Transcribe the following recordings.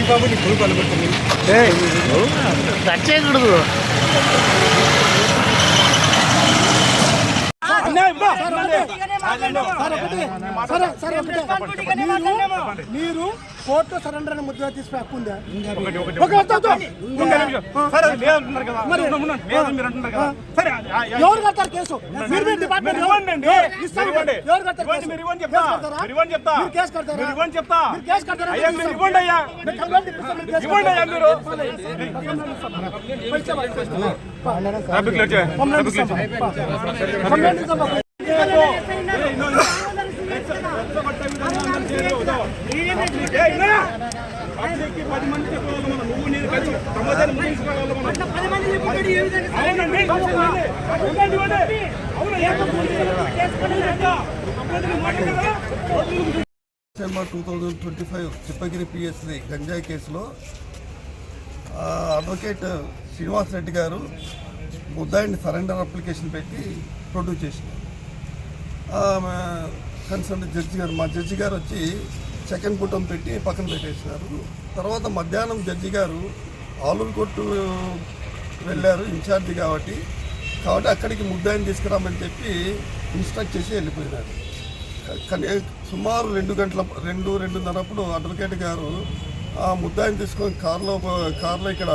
బాబుని కొడుకు అనుకుంటుంది చేయకూడదు. మీరు కోర్టు సరెండర్ అని ముద్ర తీసుకుని హక్కు ఉందా? ఎవరు కడతారు కేసు? డిపార్ట్మెంట్ కేసు కడతారా? డిసెంబర్ 2025 చిప్పగిరి పిఎస్సి గంజాయి కేసులో అడ్వకేట్ శ్రీనివాస్ రెడ్డి గారు ముద్దాయిని సరెండర్ అప్లికేషన్ పెట్టి ప్రొడ్యూస్ చేసినారు. కన్సర్న్ జడ్జి గారు, మా జడ్జి గారు వచ్చి సెకండ్ పుటం పెట్టి పక్కన పెట్టేసినారు. తర్వాత మధ్యాహ్నం జడ్జి గారు ఆలూరు కోర్టు వెళ్ళారు ఇన్ఛార్జి కాబట్టి అక్కడికి ముద్దాయిని తీసుకురామని చెప్పి ఇన్స్ట్రక్ట్ చేసి వెళ్ళిపోయినారు. కానీ సుమారు 2:30 అడ్వకేట్ గారు ఆ ముద్దాయిని తీసుకొని కారులో ఇక్కడ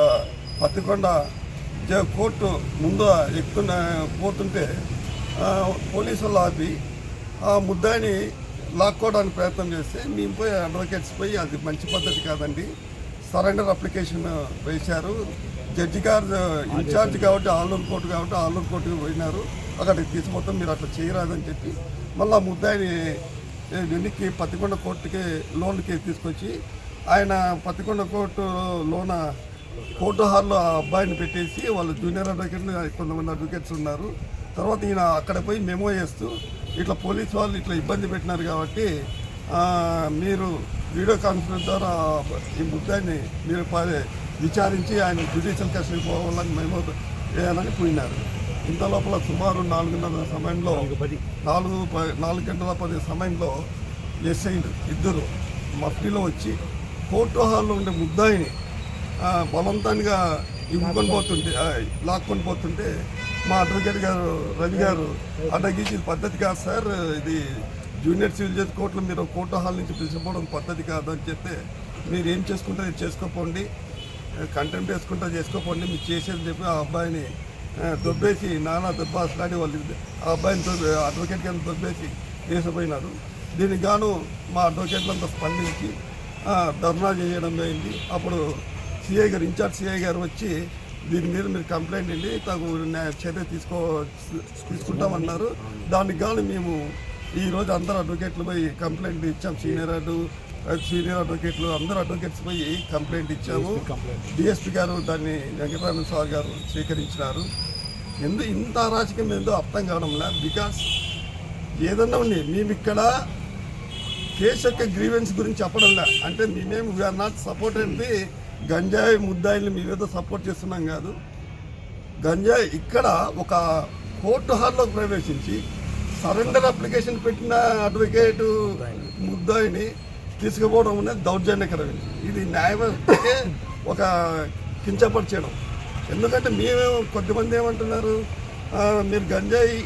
పత్తికొండ కోర్టు ముందు పోతుంటే పోలీసు వాళ్ళు ఆపి ఆ ముద్దాయిని లాక్కోవడానికి ప్రయత్నం చేస్తే మేము పోయి అడ్వకేట్స్ పోయి అది మంచి పద్ధతి కాదండి, సరెండర్ అప్లికేషన్ వేశారు. జడ్జి గారు ఇన్ఛార్జ్ కాబట్టి ఆలూరు కోర్టుకు పోయినారు. అక్కడికి తీసుకుపోతాం, మీరు అట్లా చేయరాదని చెప్పి మళ్ళీ ముద్దాయిని వెనక్కి పత్తికొండ లోన్కి తీసుకొచ్చి ఆయన పత్తికొండ కోర్టు హాల్లో ఆ అబ్బాయిని పెట్టేసి వాళ్ళు జూనియర్ అడ్వకేట్లు కొంతమంది అడ్వకేట్స్ ఉన్నారు. తర్వాత ఈయన అక్కడ పోయి మెమో చేస్తూ ఇట్లా పోలీసు వాళ్ళు ఇట్లా ఇబ్బంది పెట్టినారు కాబట్టి మీరు వీడియో కాన్ఫరెన్స్ ద్వారా ఈ ముద్దాయిని మీరు విచారించి ఆయన జ్యుడిషియల్ కస్టడీ పోవాలని మెమో వేయాలని పోయినారు. ఇంత లోపల సుమారు 4:30 సమయంలో 4:10 సమయంలో ఎస్ఐలు ఇద్దరు మఫ్టీలో వచ్చి కోర్టు హాల్లో ఉండే ముద్దాయిని బలవంతంగా లాక్కొని పోతుంటే మా అడ్వకేట్ గారు రవి గారు అడ్డగించి ఇది పద్ధతి కాదు సార్, ఇది జూనియర్ సివిల్ జడ్జి కోర్టులో మీరు కోర్టు హాల్ నుంచి పిలిచిపోవడం పద్ధతి కాదు అని చెప్తే మీరు ఏం చేసుకుంటే చేసుకోపోండి, కంటెంప్ట్ వేసుకుంటే చేసుకోపోండి, మీరు చేసేది చెప్పి ఆ అబ్బాయిని దొబ్బేసి నానా దెబ్బాట్లాడి వాళ్ళు ఆ అబ్బాయిని అడ్వకేట్ గారిని దొబ్బేసి వేసిపోయినారు. దీనికి గాను మా అడ్వకేట్లంతా స్పందించి ధర్నా చేయడం అయింది. అప్పుడు సిఐ గారు ఇన్ఛార్జ్ సిఐ గారు వచ్చి దీని మీద మీరు కంప్లైంట్ అండి తగు చర్య తీసుకుంటామన్నారు. దానికి గాను మేము ఈరోజు అందరు అడ్వకేట్లు పోయి కంప్లైంట్ ఇచ్చాము. సీనియర్ అడ్వకేట్లు అందరు అడ్వకేట్స్ పోయి కంప్లైంట్ ఇచ్చాము. డిఎస్పీ గారు దాన్ని వెంకటరామన్ సార్ గారు స్వీకరించినారు. ఇంత అరాచకం ఏందో అర్థం కావడంలా. బికాస్ ఏదన్నా ఉంది మేము ఇక్కడ కేసు యొక్క గ్రీవెన్స్ గురించి చెప్పడంలా, అంటే మేమేం వీఆర్ నాట్ సపోర్టెడ్ ది గంజాయి ముద్దాయిల్ని మేమేదో సపోర్ట్ చేస్తున్నాం కాదు. గంజాయి ఇక్కడ ఒక కోర్టు హాల్లో ప్రవేశించి సరెండర్ అప్లికేషన్ పెట్టిన అడ్వకేటు ముద్దాయిని తీసుకుపోవడం అనేది దౌర్జన్యకరమైనది. ఇది న్యాయవ్యవస్థకే ఒక కించపరిచేయడం. ఎందుకంటే కొద్దిమంది ఏమంటున్నారు, మీరు గంజాయి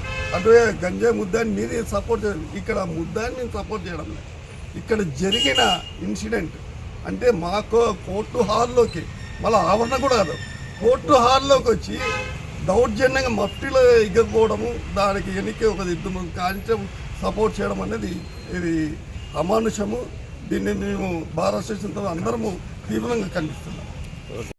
ముద్దాయిని మీరే సపోర్ట్ చేయాలి. ఇక్కడ ముద్దాయిని మేము సపోర్ట్ చేయడం లేదు. ఇక్కడ జరిగిన ఇన్సిడెంట్ అంటే మాకు కోర్టు హాల్లోకి మళ్ళీ ఆవరణ కూడా కాదు, కోర్టు హాల్లోకి వచ్చి దౌర్జన్యంగా మఫ్టీలో ఎగిరిపోవడము, దానికి వెనక్కి ఒక యుద్ధం కాంచం సపోర్ట్ చేయడం అనేది ఇది అమానుషము. దీన్ని మేము బార్ అసోసియేషన్తో అందరము తీవ్రంగా ఖండిస్తున్నాం.